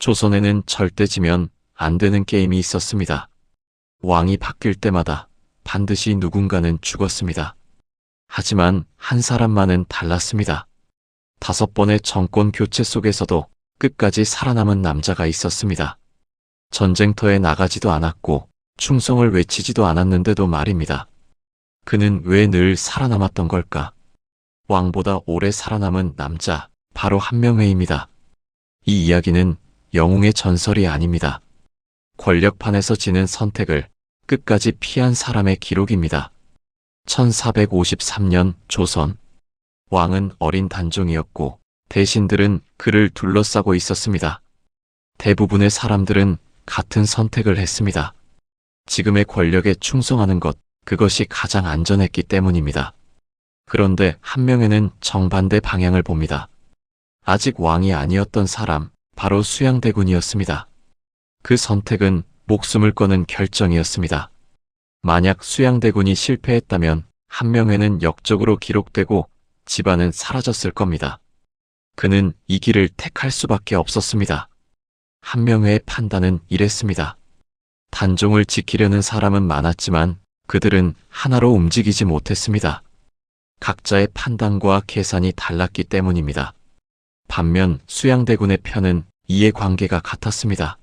조선에는 절대 지면 안 되는 게임이 있었습니다. 왕이 바뀔 때마다 반드시 누군가는 죽었습니다. 하지만 한 사람만은 달랐습니다. 5번의 정권 교체 속에서도 끝까지 살아남은 남자가 있었습니다. 전쟁터에 나가지도 않았고 충성을 외치지도 않았는데도 말입니다. 그는 왜 늘 살아남았던 걸까? 왕보다 오래 살아남은 남자, 바로 한명회입니다. 이 이야기는 영웅의 전설이 아닙니다. 권력판에서 지는 선택을 끝까지 피한 사람의 기록입니다. 1453년 조선. 왕은 어린 단종이었고 대신들은 그를 둘러싸고 있었습니다. 대부분의 사람들은 같은 선택을 했습니다. 지금의 권력에 충성하는 것, 그것이 가장 안전했기 때문입니다. 그런데 한명회는 정반대 방향을 봅니다. 아직 왕이 아니었던 사람, 바로 수양대군이었습니다. 그 선택은 목숨을 거는 결정이었습니다. 만약 수양대군이 실패했다면 한명회는 역적으로 기록되고 집안은 사라졌을 겁니다. 그는 이 길을 택할 수밖에 없었습니다. 한명회의 판단은 이랬습니다. 단종을 지키려는 사람은 많았지만 그들은 하나로 움직이지 못했습니다. 각자의 판단과 계산이 달랐기 때문입니다. 반면 수양대군의 편은 이해관계가 같았습니다.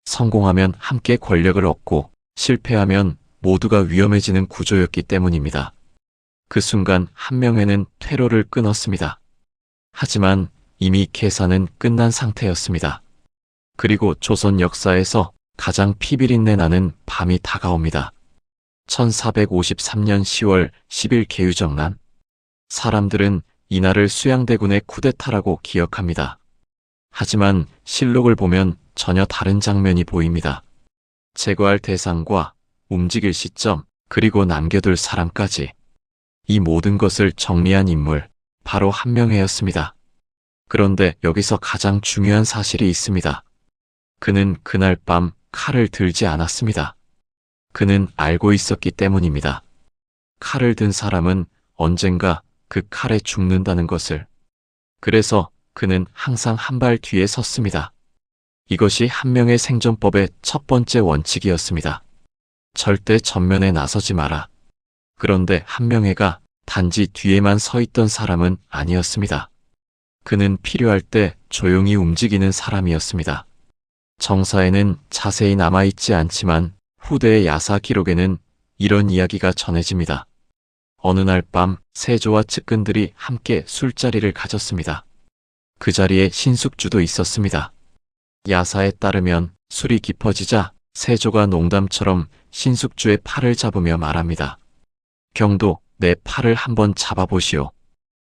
성공하면 함께 권력을 얻고 실패하면 모두가 위험해지는 구조였기 때문입니다. 그 순간 한명회는 퇴로를 끊었습니다. 하지만 이미 계산은 끝난 상태였습니다. 그리고 조선 역사에서 가장 피비린내 나는 밤이 다가옵니다. 1453년 10월 10일 개유정난. 사람들은 이날을 수양대군의 쿠데타라고 기억합니다. 하지만 실록을 보면 전혀 다른 장면이 보입니다. 제거할 대상과 움직일 시점, 그리고 남겨둘 사람까지. 이 모든 것을 정리한 인물, 바로 한명회였습니다. 그런데 여기서 가장 중요한 사실이 있습니다. 그는 그날 밤 칼을 들지 않았습니다. 그는 알고 있었기 때문입니다. 칼을 든 사람은 언젠가 그 칼에 죽는다는 것을. 그래서 그는 항상 한 발 뒤에 섰습니다. 이것이 한명의 생존법의 첫 번째 원칙이었습니다. 절대 전면에 나서지 마라. 그런데 한명회가 단지 뒤에만 서 있던 사람은 아니었습니다. 그는 필요할 때 조용히 움직이는 사람이었습니다. 정사에는 자세히 남아있지 않지만 후대의 야사 기록에는 이런 이야기가 전해집니다. 어느 날 밤 세조와 측근들이 함께 술자리를 가졌습니다. 그 자리에 신숙주도 있었습니다. 야사에 따르면 술이 깊어지자 세조가 농담처럼 신숙주의 팔을 잡으며 말합니다. 경도, 내 팔을 한번 잡아보시오.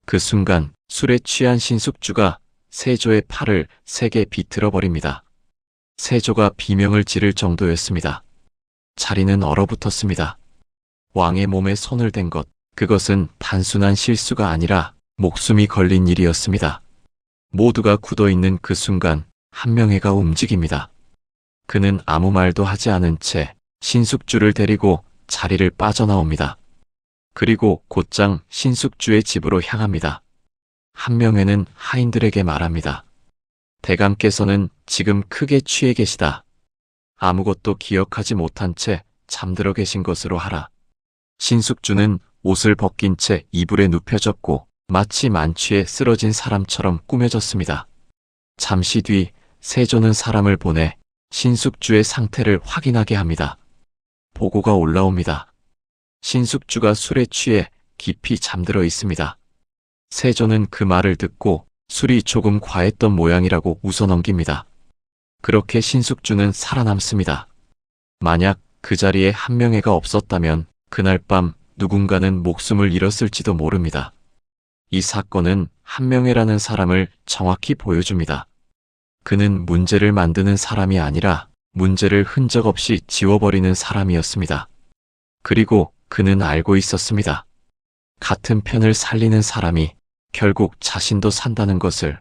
그 순간 술에 취한 신숙주가 세조의 팔을 세게 비틀어 버립니다. 세조가 비명을 지를 정도였습니다. 자리는 얼어붙었습니다. 왕의 몸에 손을 댄 것, 그것은 단순한 실수가 아니라 목숨이 걸린 일이었습니다. 모두가 굳어있는 그 순간 한명회가 움직입니다. 그는 아무 말도 하지 않은 채 신숙주를 데리고 자리를 빠져나옵니다. 그리고 곧장 신숙주의 집으로 향합니다. 한명회는 하인들에게 말합니다. 대감께서는 지금 크게 취해 계시다. 아무것도 기억하지 못한 채 잠들어 계신 것으로 하라. 신숙주는 옷을 벗긴 채 이불에 눕혀졌고 마치 만취해 쓰러진 사람처럼 꾸며졌습니다. 잠시 뒤 세조는 사람을 보내 신숙주의 상태를 확인하게 합니다. 보고가 올라옵니다. 신숙주가 술에 취해 깊이 잠들어 있습니다. 세조는 그 말을 듣고 술이 조금 과했던 모양이라고 웃어넘깁니다. 그렇게 신숙주는 살아남습니다. 만약 그 자리에 한명회가 없었다면 그날 밤 누군가는 목숨을 잃었을지도 모릅니다. 이 사건은 한명회라는 사람을 정확히 보여줍니다. 그는 문제를 만드는 사람이 아니라 문제를 흔적 없이 지워버리는 사람이었습니다. 그리고 그는 알고 있었습니다. 같은 편을 살리는 사람이 결국 자신도 산다는 것을.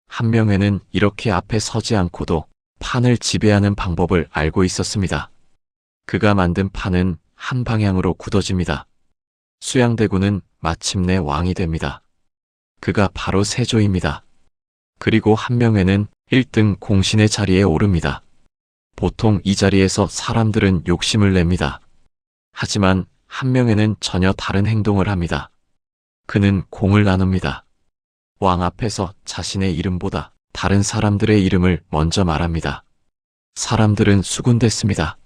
한명회는 이렇게 앞에 서지 않고도 판을 지배하는 방법을 알고 있었습니다. 그가 만든 판은 한 방향으로 굳어집니다. 수양대군은 마침내 왕이 됩니다. 그가 바로 세조입니다. 그리고 한명회는 1등 공신의 자리에 오릅니다. 보통 이 자리에서 사람들은 욕심을 냅니다. 하지만 한 명에는 전혀 다른 행동을 합니다. 그는 공을 나눕니다. 왕 앞에서 자신의 이름보다 다른 사람들의 이름을 먼저 말합니다. 사람들은 수군댔습니다.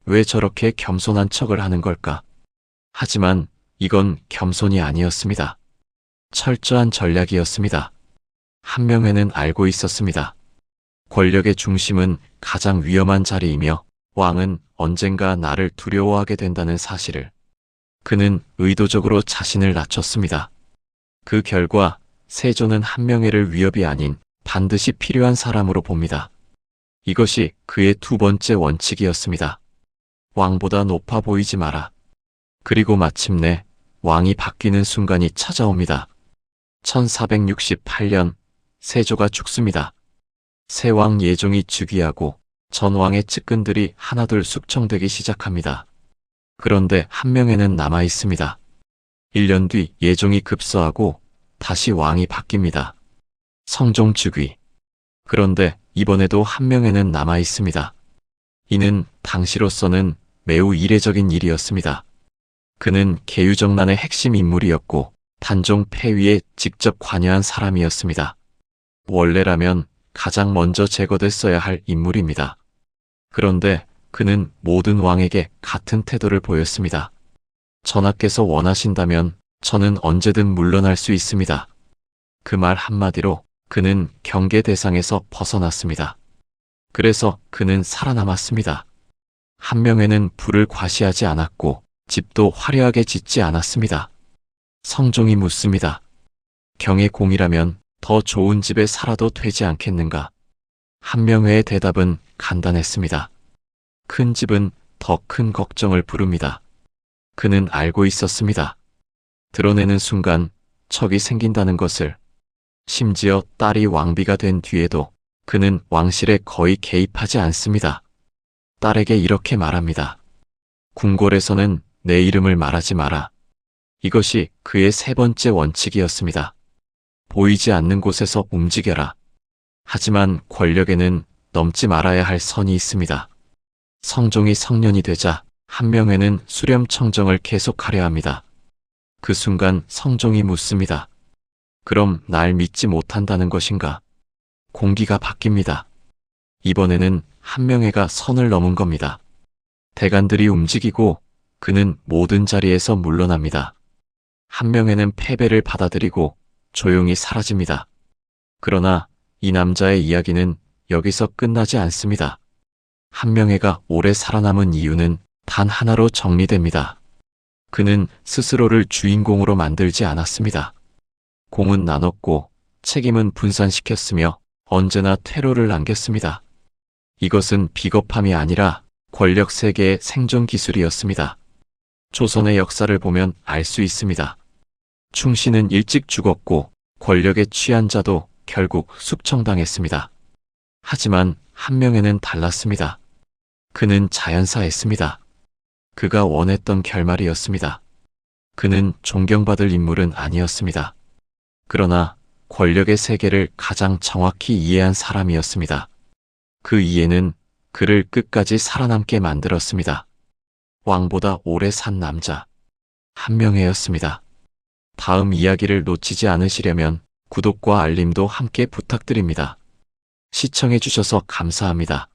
왜 저렇게 겸손한 척을 하는 걸까? 하지만 이건 겸손이 아니었습니다. 철저한 전략이었습니다. 한 명에는 알고 있었습니다. 권력의 중심은 가장 위험한 자리이며 왕은 언젠가 나를 두려워하게 된다는 사실을. 그는 의도적으로 자신을 낮췄습니다. 그 결과 세조는 한 명에를 위협이 아닌 반드시 필요한 사람으로 봅니다. 이것이 그의 두 번째 원칙이었습니다. 왕보다 높아 보이지 마라. 그리고 마침내 왕이 바뀌는 순간이 찾아옵니다. 1468년 세조가 죽습니다. 새 왕 예종이 즉위하고 전 왕의 측근들이 하나둘 숙청되기 시작합니다. 그런데 한 명에는 남아 있습니다. 1년 뒤 예종이 급서하고 다시 왕이 바뀝니다. 성종 즉위. 그런데 이번에도 한 명에는 남아 있습니다. 이는 당시로서는 매우 이례적인 일이었습니다. 그는 계유정난의 핵심 인물이었고 단종 폐위에 직접 관여한 사람이었습니다. 원래라면 가장 먼저 제거됐어야 할 인물입니다. 그런데 그는 모든 왕에게 같은 태도를 보였습니다. 전하께서 원하신다면 저는 언제든 물러날 수 있습니다. 그 말 한마디로 그는 경계 대상에서 벗어났습니다. 그래서 그는 살아남았습니다. 한 명에는 부를 과시하지 않았고 집도 화려하게 짓지 않았습니다. 성종이 묻습니다. 경의 공이라면 더 좋은 집에 살아도 되지 않겠는가? 한 명회의 대답은 간단했습니다. 큰 집은 더 큰 걱정을 부릅니다. 그는 알고 있었습니다. 드러내는 순간 척이 생긴다는 것을. 심지어 딸이 왕비가 된 뒤에도 그는 왕실에 거의 개입하지 않습니다. 딸에게 이렇게 말합니다. 궁궐에서는 내 이름을 말하지 마라. 이것이 그의 세 번째 원칙이었습니다. 보이지 않는 곳에서 움직여라. 하지만 권력에는 넘지 말아야 할 선이 있습니다. 성종이 성년이 되자 한 명에는 수렴청정을 계속하려 합니다. 그 순간 성종이 묻습니다. 그럼 날 믿지 못한다는 것인가? 공기가 바뀝니다. 이번에는 한 명회가 선을 넘은 겁니다. 대관들이 움직이고 그는 모든 자리에서 물러납니다. 한 명회는 패배를 받아들이고 조용히 사라집니다. 그러나 이 남자의 이야기는 여기서 끝나지 않습니다. 한 명회가 오래 살아남은 이유는 단 하나로 정리됩니다. 그는 스스로를 주인공으로 만들지 않았습니다. 공은 나눴고 책임은 분산시켰으며 언제나 퇴로를 남겼습니다. 이것은 비겁함이 아니라 권력 세계의 생존 기술이었습니다. 조선의 역사를 보면 알 수 있습니다. 충신은 일찍 죽었고 권력에 취한 자도 결국 숙청당했습니다. 하지만 한 명에는 달랐습니다. 그는 자연사했습니다. 그가 원했던 결말이었습니다. 그는 존경받을 인물은 아니었습니다. 그러나 권력의 세계를 가장 정확히 이해한 사람이었습니다. 그 이해는 그를 끝까지 살아남게 만들었습니다. 왕보다 오래 산 남자, 한 명회였습니다. 다음 이야기를 놓치지 않으시려면 구독과 알림도 함께 부탁드립니다. 시청해주셔서 감사합니다.